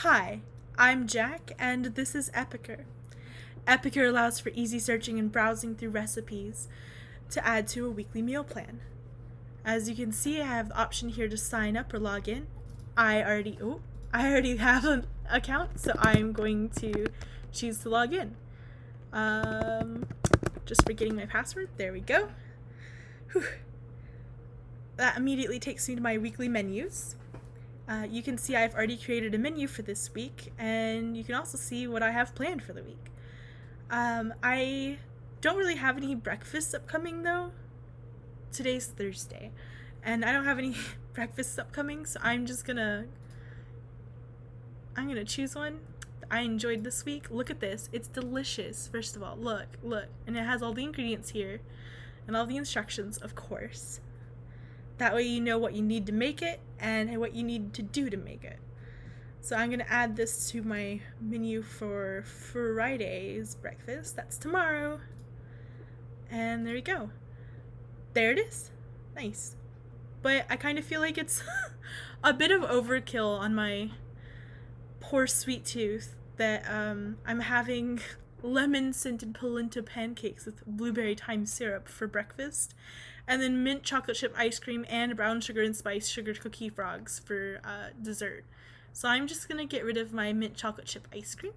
Hi, I'm Jack, and this is Epicer. Epicer allows for easy searching and browsing through recipes to add to a weekly meal plan. As you can see, I have the option here to sign up or log in. I already have an account, so I'm going to choose to log in. Just forgetting my password. There we go. Whew. That immediately takes me to my weekly menus. You can see I've already created a menu for this week, and you can also see what I have planned for the week. I don't really have any breakfasts upcoming though. Today's Thursday, and I don't have any breakfasts upcoming, so I'm gonna choose one that I enjoyed this week. Look at this. It's delicious. First of all, look, and it has all the ingredients here, and all the instructions, of course. That way you know what you need to make it and what you need to do to make it. So I'm going to add this to my menu for Friday's breakfast. That's tomorrow. And there we go. There it is. Nice. But I kind of feel like it's a bit of overkill on my poor sweet tooth that I'm having lemon-scented polenta pancakes with blueberry thyme syrup for breakfast, and then mint chocolate chip ice cream and brown sugar and spice sugar cookie frogs for dessert. So I'm just going to get rid of my mint chocolate chip ice cream.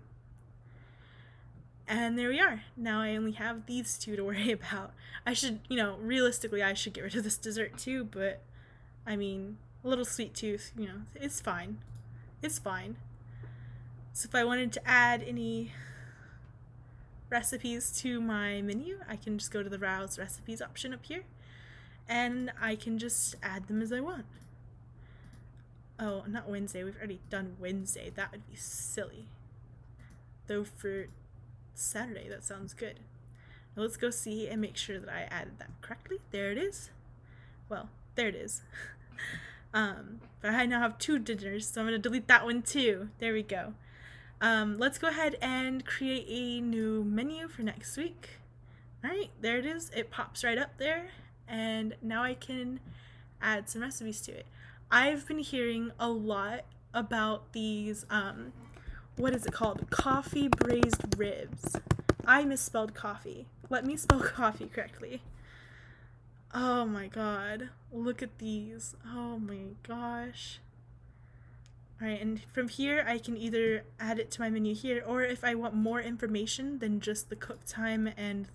And there we are. Now I only have these two to worry about. I should, realistically I should get rid of this dessert too, but I mean, a little sweet tooth, it's fine. It's fine. So if I wanted to add any recipes to my menu, I can just go to the Browse Recipes option up here, and I can just add them as I want. Oh, not Wednesday. We've already done Wednesday. That would be silly. Though for Saturday, that sounds good. Now let's go see and make sure that I added that correctly. There it is. Well, there it is. But I now have 2 dinners, so I'm going to delete that one too. There we go. Let's go ahead and create a new menu for next week. Alright, there it is. It pops right up there, and now I can add some recipes to it. I've been hearing a lot about these, what is it called? Coffee braised ribs. I misspelled coffee. Let me spell coffee correctly. Oh my god. Look at these. Oh my gosh. Alright, and from here I can either add it to my menu here, or if I want more information than just the cook time and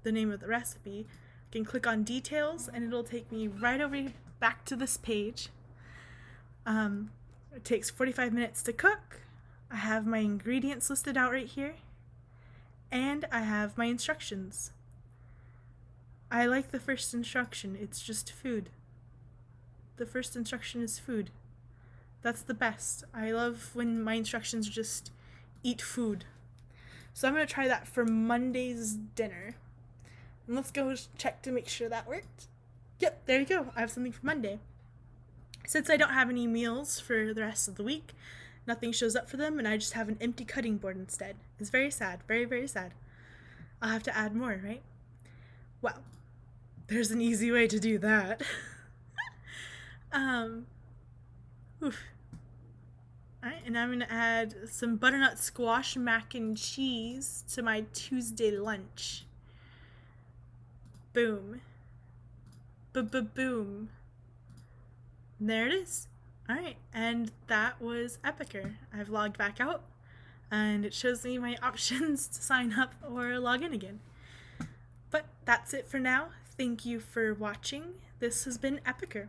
the name of the recipe, I can click on details and it'll take me right over back to this page. It takes 45 minutes to cook. I have my ingredients listed out right here, and I have my instructions. I like the first instruction. It's just food. The first instruction is food. That's the best. I love when my instructions just eat food. So I'm going to try that for Monday's dinner. And let's go check to make sure that worked. Yep, there you go. I have something for Monday. Since I don't have any meals for the rest of the week, nothing shows up for them, and I just have an empty cutting board instead. It's very sad. Very, very sad. I'll have to add more, right? Well, there's an easy way to do that. Oof. Alright, and I'm going to add some butternut squash mac and cheese to my Tuesday lunch. Boom. Boom. There it is. Alright, and that was Epicer. I've logged back out, and it shows me my options to sign up or log in again. But that's it for now. Thank you for watching. This has been Epicer.